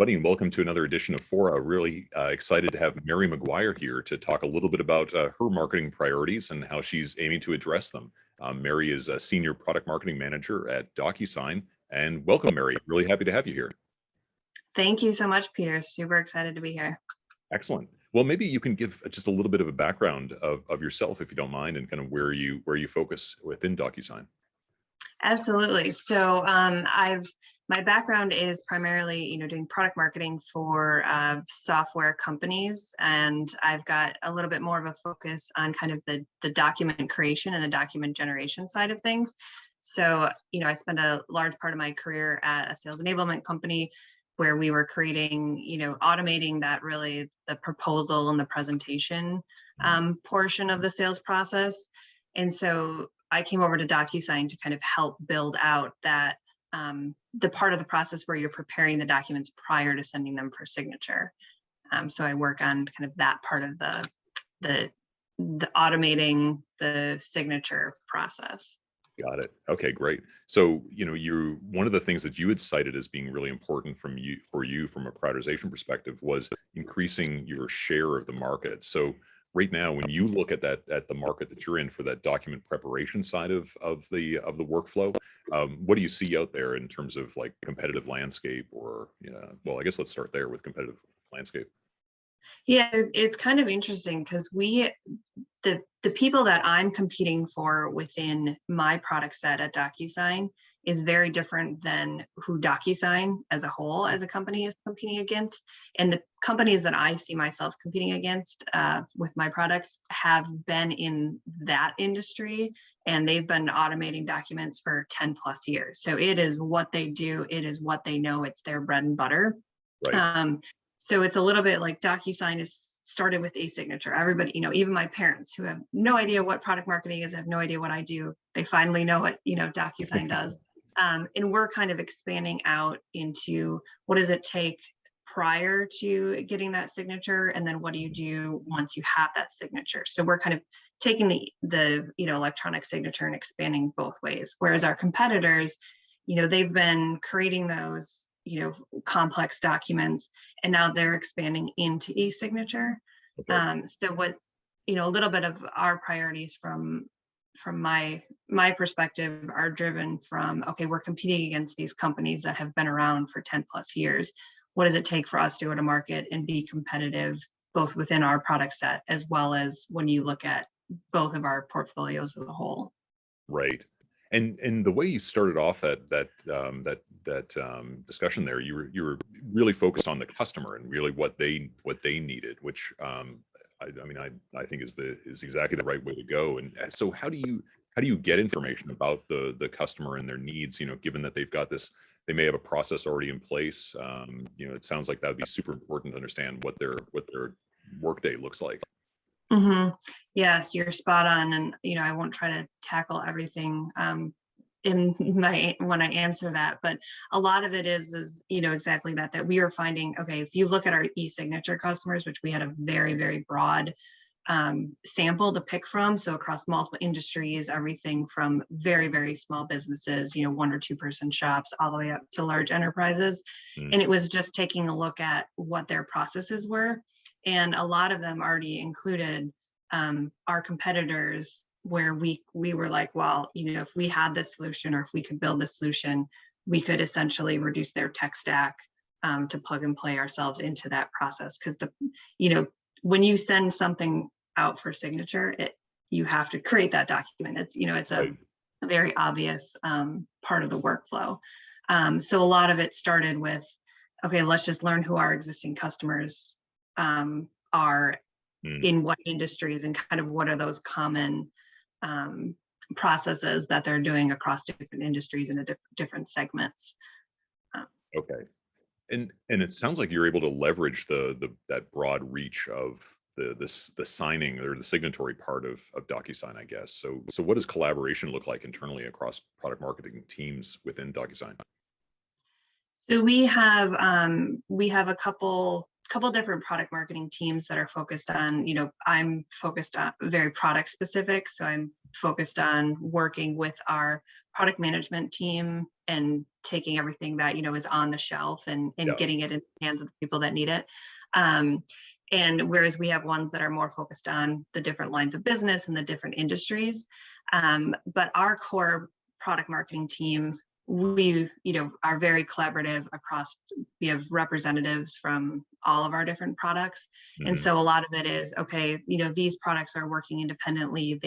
everybody, and welcome to another edition of Fora. Really excited to have Mary McGuire here to talk a little bit about her marketing priorities and how she's aiming to address them. Mary is a Senior Product Marketing Manager at DocuSign. And welcome, Mary. Really happy to have you here. Thank you so much, Peter. Super excited to be here. Excellent. Well, maybe you can give just a little bit of a background of yourself, if you don't mind, and kind of where you focus within DocuSign. Absolutely. So my background is primarily, doing product marketing for software companies, and I've got a little bit more of a focus on kind of the document creation and the document generation side of things. So, I spent a large part of my career at a sales enablement company where we were creating, automating that really the proposal and the presentation portion of the sales process. And so I came over to DocuSign to kind of help build out that the part of the process where you're preparing the documents prior to sending them for signature. So I work on kind of that part of the automating the signature process. Got it. Okay, great. So, one of the things that you had cited as being really important for you from a prioritization perspective was increasing your share of the market. So right now, when you look at the market that you're in for that document preparation side of the workflow, what do you see out there in terms of like competitive landscape or, well, I guess let's start there with competitive landscape. Yeah, it's kind of interesting because the people that I'm competing for within my product set at DocuSign is very different than who DocuSign as a whole as a company is competing against. And the companies that I see myself competing against with my products have been in that industry, and they've been automating documents for 10 plus years. So it is what they do. It is what they know. It's their bread and butter. Right. So it's a little bit like DocuSign is started with e-signature. Everybody, even my parents who have no idea what product marketing is, have no idea what I do. They finally know what, DocuSign does. And we're kind of expanding out into what does it take prior to getting that signature, and then what do you do once you have that signature? So we're kind of taking the electronic signature and expanding both ways. Whereas our competitors, they've been creating those complex documents, and now they're expanding into e-signature. Okay. So what, a little bit of our priorities from my perspective are driven from, okay, we're competing against these companies that have been around for 10 plus years. What does it take for us to go to market and be competitive, both within our product set, as well as when you look at both of our portfolios as a whole? Right. And the way you started off that discussion there, you were really focused on the customer and really what they needed, which I think is exactly the right way to go. And so how do you get information about the customer and their needs? Given that they've got this, they may have a process already in place. It sounds like that would be super important to understand what their workday looks like. Mm-hmm. Yes, you're spot on. And, I won't try to tackle everything when I answer that, but a lot of it is exactly that we are finding, okay, if you look at our e-signature customers, which we had a very, very broad sample to pick from. So across multiple industries, everything from very, very small businesses, 1 or 2 person shops, all the way up to large enterprises. Mm. And it was just taking a look at what their processes were. And a lot of them already included our competitors, where we were like, well, if we had this solution, or if we could build this solution, we could essentially reduce their tech stack to plug and play ourselves into that process. Because when you send something out for signature, you have to create that document. It's a very obvious part of the workflow. So a lot of it started with, okay, let's just learn who our existing customers are in what industries, and kind of what are those common processes that they're doing across different industries and different segments. Okay. And it sounds like you're able to leverage that broad reach of the signing or the signatory part of DocuSign, I guess. So what does collaboration look like internally across product marketing teams within DocuSign? So we have a couple couple different product marketing teams that are focused on, I'm focused on very product specific. So I'm focused on working with our product management team and taking everything that, is on the shelf and Yeah. getting it in the hands of the people that need it. And whereas we have ones that are more focused on the different lines of business and the different industries. But our core product marketing team, we are very collaborative across. We have representatives from all of our different products. And so a lot of it is, okay, these products are working independently.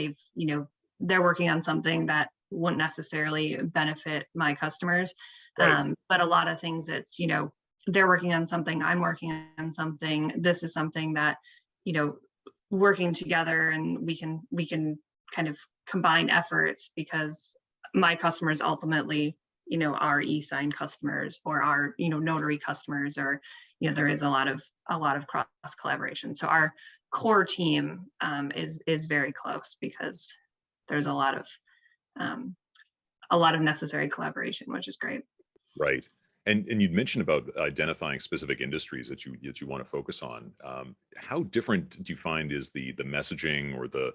They're working on something that wouldn't necessarily benefit my customers. Right. But a lot of things, it's they're working on something, I'm working on something, this is something that working together, and we can kind of combine efforts, because my customers ultimately our e-sign customers, or our notary customers, or there is a lot of cross collaboration. So our core team is very close, because there's a lot of necessary collaboration, which is great. Right. And you'd mentioned about identifying specific industries that you want to focus on. How different do you find is the messaging or the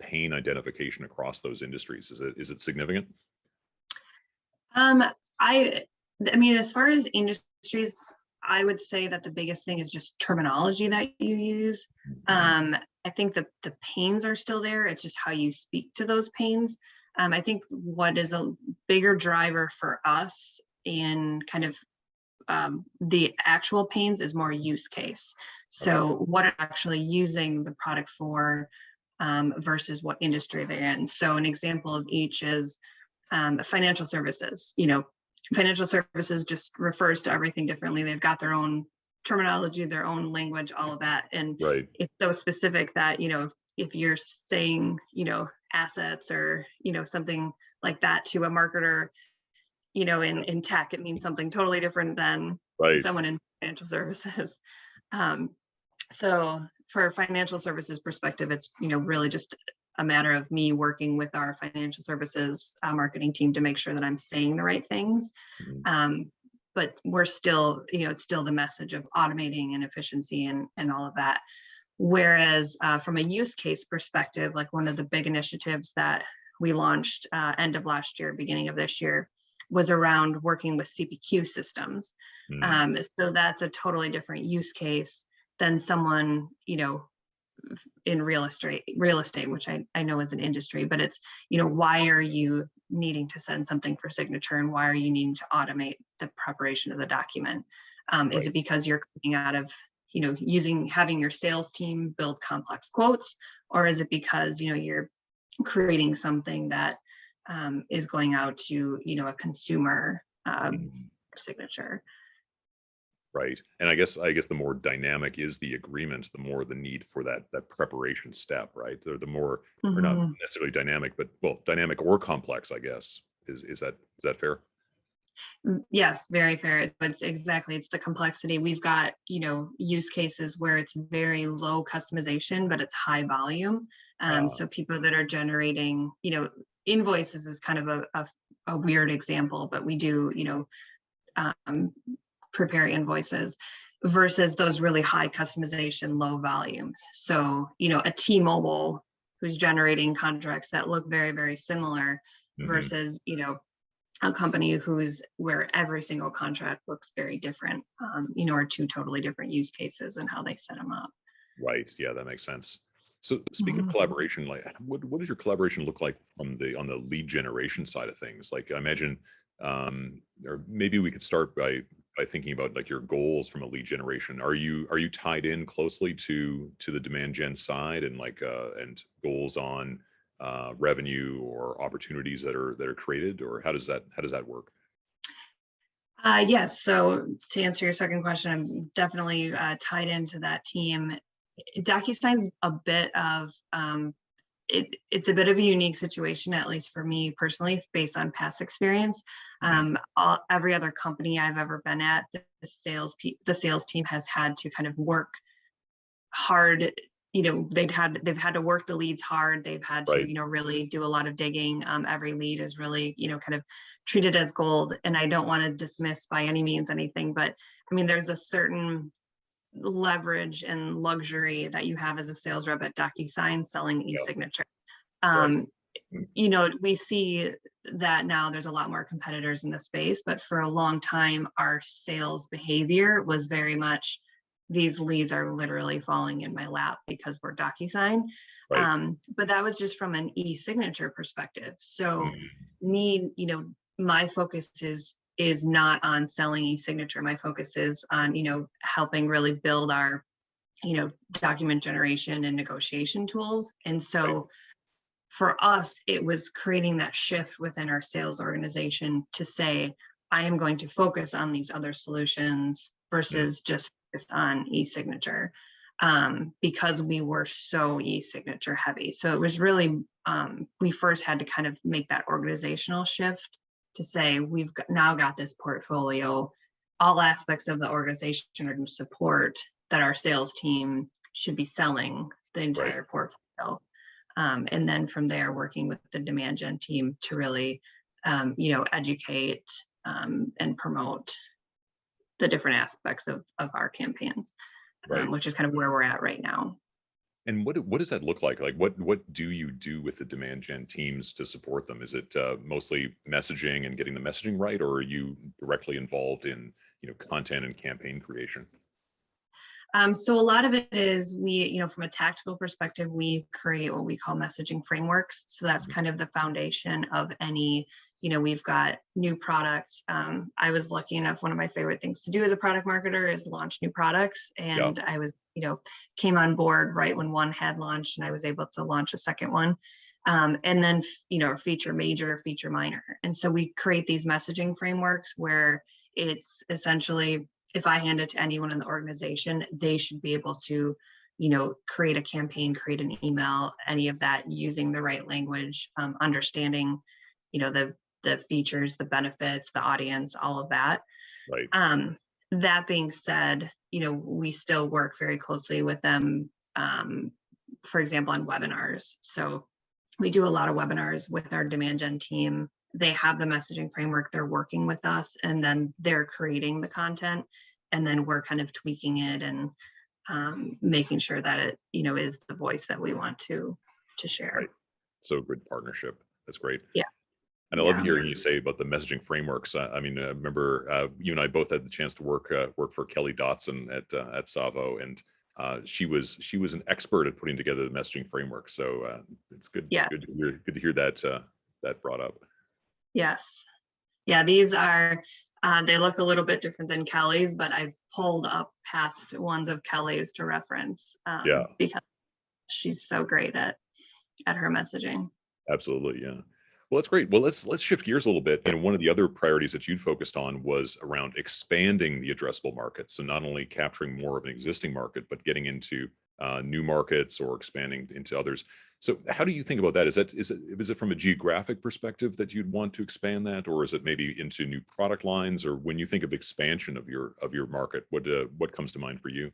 pain identification across those industries? Is it significant? I mean, as far as industries, I would say that the biggest thing is just terminology that you use. I think the pains are still there. It's just how you speak to those pains. I think what is a bigger driver for us in kind of the actual pains is more use case. So what are actually using the product for, versus what industry they're in. So an example of each is financial services. Financial services just refers to everything differently. They've got their own terminology, their own language, all of that. And it's so specific that, if you're saying, assets or, something like that to a marketer, in tech, it means something totally different than someone in financial services. So for financial services perspective, it's, really just a matter of me working with our financial services marketing team to make sure that I'm saying the right things. But we're still, it's still the message of automating and efficiency and all of that. Whereas from a use case perspective, like one of the big initiatives that we launched end of last year, beginning of this year, was around working with CPQ systems. So that's a totally different use case than someone, in real estate, which I know is an industry, but it's, why are you needing to send something for signature, and why are you needing to automate the preparation of the document? Is it because you're coming out of, having your sales team build complex quotes, or is it because, you're creating something that is going out to, a consumer signature? Right. And I guess the more dynamic is the agreement, the more the need for that preparation step, right? The more, or not necessarily dynamic, but dynamic or complex, I guess. Is that fair? Yes, very fair. It's the complexity. We've got, use cases where it's very low customization, but it's high volume. So people that are generating, invoices is kind of a weird example, but we do, prepare invoices versus those really high customization, low volumes. So, a T-Mobile who's generating contracts that look very, very similar versus, a company where every single contract looks very different, are two totally different use cases and how they set them up. Right. Yeah, that makes sense. So speaking of collaboration, like what does your collaboration look like on the lead generation side of things? Like I imagine, or maybe we could start by thinking about like your goals from a lead generation. Are you tied in closely to the demand gen side and like and goals on revenue or opportunities that are created, or how does that work? Yes. So to answer your second question, I'm definitely tied into that team. DocuSign's a bit of it's a bit of a unique situation, at least for me personally, based on past experience. Every other company I've ever been at, the sales team has had to kind of work hard. They've had to work the leads hard. They've had to, really do a lot of digging. Every lead is really, kind of treated as gold. And I don't want to dismiss by any means anything, but I mean, there's a certain leverage and luxury that you have as a sales rep at DocuSign selling Yeah. e-signature. Right. We see that now there's a lot more competitors in the space, but for a long time, our sales behavior was very much, these leads are literally falling in my lap because we're DocuSign. Right. But that was just from an e-signature perspective. So Mhm. my focus is not on selling e-signature. My focus is on, helping really build our, document generation and negotiation tools. And Right. so for us, it was creating that shift within our sales organization to say, I am going to focus on these other solutions Mm. versus just focused on e-signature, because we were so e-signature heavy. So it was really, we first had to kind of make that organizational shift to say, now got this portfolio, all aspects of the organization are going to support that our sales team should be selling the Right. entire portfolio. And then from there, working with the demand gen team to really, educate and promote the different aspects of our campaigns, Right. which is kind of where we're at right now. And what does that look like? Like, what do you do with the demand gen teams to support them? Is it mostly messaging and getting the messaging right, or are you directly involved in content and campaign creation? So a lot of it is from a tactical perspective, we create what we call messaging frameworks. So that's Mhm. kind of the foundation of any, we've got new product. I was lucky enough, one of my favorite things to do as a product marketer is launch new products. Yeah. And I was, came on board right when one had launched and I was able to launch a second one. And then, feature major, feature minor. And so we create these messaging frameworks where it's essentially, if I hand it to anyone in the organization, they should be able to, create a campaign, create an email, any of that using the right language, understanding, the features, the benefits, the audience, all of that. Right. That being said, we still work very closely with them, for example, on webinars. So we do a lot of webinars with our demand gen team. They have the messaging framework, they're working with us, and then they're creating the content, and then we're kind of tweaking it and making sure that it is the voice that we want to share. Right. So good partnership. That's great. Yeah. And I love Yeah. hearing you say about the messaging frameworks. I mean, I remember you and I both had the chance to work for Kelly Dotson at Savo, and she was an expert at putting together the messaging framework. So it's good Yeah. good to hear that that brought up. Yes. Yeah, these are, they look a little bit different than Kelly's, but I've pulled up past ones of Kelly's to reference, Yeah, because she's so great at her messaging. absolutely. Yeah. Well, that's great. Well, let's shift gears a little bit. One of the other priorities that you'd focused on was around expanding the addressable market. So not only capturing more of an existing market, but getting into new markets or expanding into others. So how do you think about that? Is it from a geographic perspective that you'd want to expand that, or is it maybe into new product lines? Or when you think of expansion of your market, what comes to mind for you?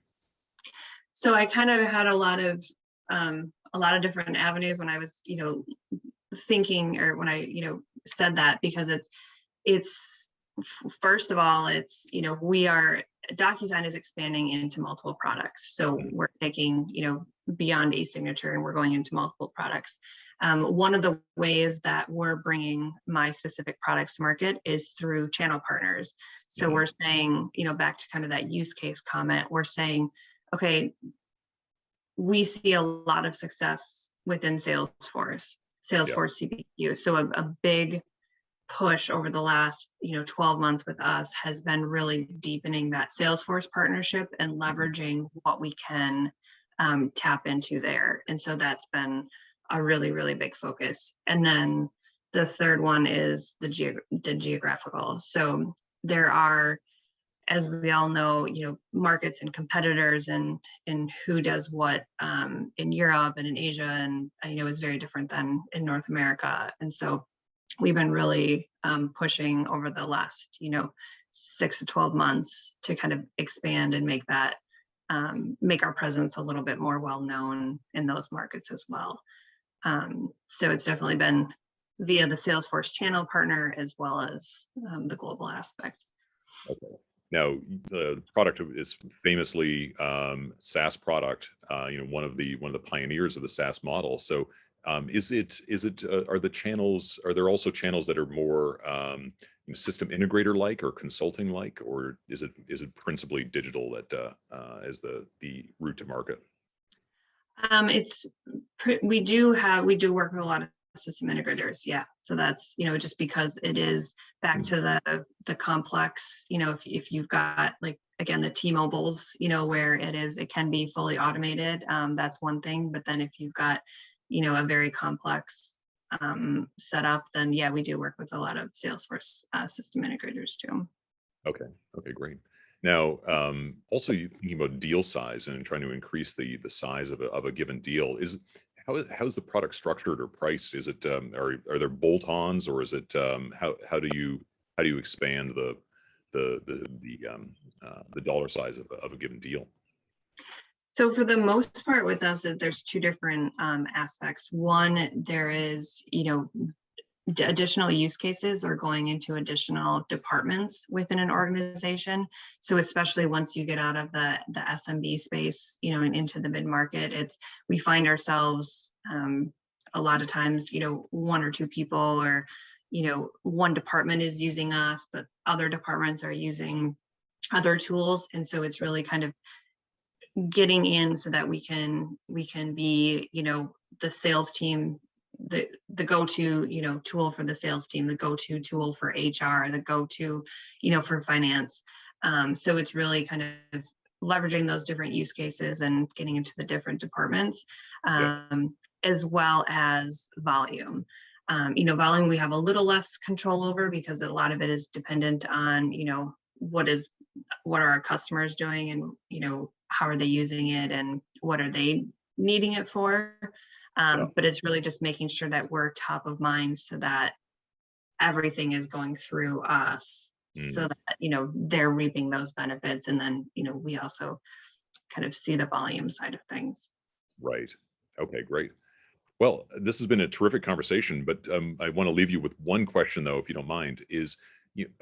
So I kind of had a lot of different avenues when I was, thinking, or when I, said that, because it's first of all, it's, DocuSign is expanding into multiple products. So Mhm. we're taking, beyond e-signature and we're going into multiple products. One of the ways that we're bringing my specific products to market is through channel partners. So Mhm. we're saying, back to kind of that use case comment, we're saying, okay, we see a lot of success within Salesforce, Yeah. Salesforce CPQ. So a big push over the last 12 months with us has been really deepening that Salesforce partnership and Mhm. leveraging what we can tap into there. And so that's been a really, really big focus. And then the third one is the geographical. So there are, as we all know, markets and competitors and who does what in Europe and in Asia, and is very different than in North America. And so we've been really pushing over the last 6 to 12 months to kind of expand and make that make our presence a little bit more well known in those markets as well. So it's definitely been via the Salesforce channel partner as well as the global aspect. Okay. Now, the product is famously SaaS product. One of the pioneers of the SaaS model. So, are there also channels that are more system integrator like or consulting like, or is it principally digital that is the route to market? It's we do work with a lot of system integrators. Yeah. So that's, just because it is back to the complex, if you've got, like, again, the T-Mobiles, where it can be fully automated. That's one thing. But then if you've got, a very complex setup, then yeah, we do work with a lot of Salesforce system integrators too. Okay. Okay, great. Now, also you thinking about deal size and trying to increase the size of a given deal. How is the product structured or priced? Is it are there bolt-ons, or is it how do you expand the dollar size of a given deal? So for the most part with us, there's two different aspects. One, there is, additional use cases are going into additional departments within an organization. So especially once you get out of the SMB space, and into the mid-market, we find ourselves a lot of times, one or two people, or, one department is using us, but other departments are using other tools. And so it's really kind of getting in so that we can be, the sales team, the go-to, tool for the sales team, the go-to tool for HR, the go-to, for finance. So it's really kind of leveraging those different use cases and getting into the different departments, as well as volume. Volume we have a little less control over, because a lot of it is dependent on, what are our customers doing, and, how are they using it, and what are they needing it for. But it's really just making sure that we're top of mind, so that everything is going through us, so that, they're reaping those benefits. And then, we also kind of see the volume side of things. Right. Okay, great. Well, this has been a terrific conversation, but I want to leave you with one question, though, if you don't mind.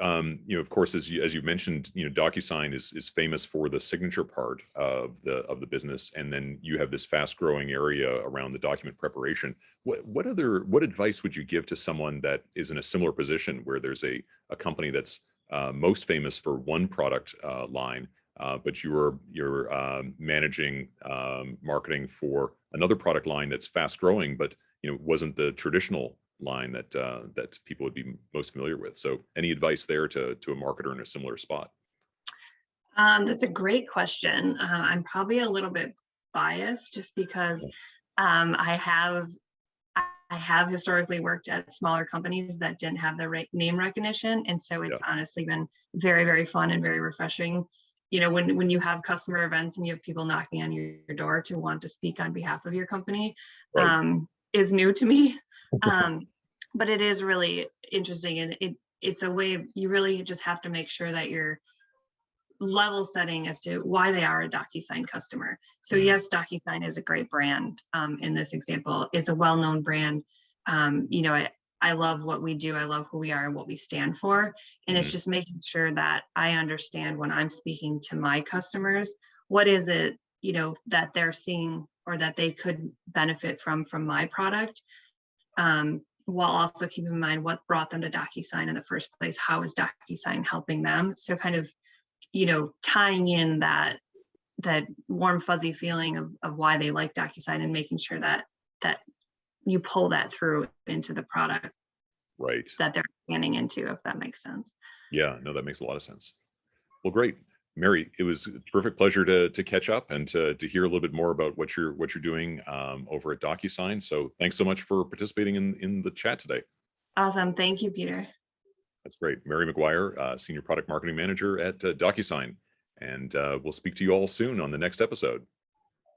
Of course, as you mentioned, DocuSign is famous for the signature part of the business, and then you have this fast growing area around the document preparation. What advice would you give to someone that is in a similar position, where there's a company that's most famous for one product line, but you're managing marketing for another product line that's fast growing, but wasn't the traditional line that people would be most familiar with? So any advice there to a marketer in a similar spot? That's a great question. I'm probably a little bit biased, just because I have historically worked at smaller companies that didn't have the name recognition. And so it's honestly been very, very fun and very refreshing. When you have customer events and you have people knocking on your door to want to speak on behalf of your company, is new to me. But it is really interesting, and it's a way you really just have to make sure that you're level setting as to why they are a DocuSign customer. So yes, DocuSign is a great brand. In this example, it's a well-known brand. I love what we do. I love who we are and what we stand for. And it's just making sure that I understand, when I'm speaking to my customers, what is it, that they're seeing or that they could benefit from my product. While also keeping in mind what brought them to DocuSign in the first place. How is DocuSign helping them? So kind of, tying in that warm, fuzzy feeling of why they like DocuSign, and making sure that you pull that through into the product that they're expanding into, if that makes sense. Yeah, no, that makes a lot of sense. Well, great. Mary, it was a terrific pleasure to catch up and to hear a little bit more about what you're doing over at DocuSign. So thanks so much for participating in the chat today. Awesome. Thank you, Peter. That's great. Mary McGuire, Senior Product Marketing Manager at DocuSign. And we'll speak to you all soon on the next episode.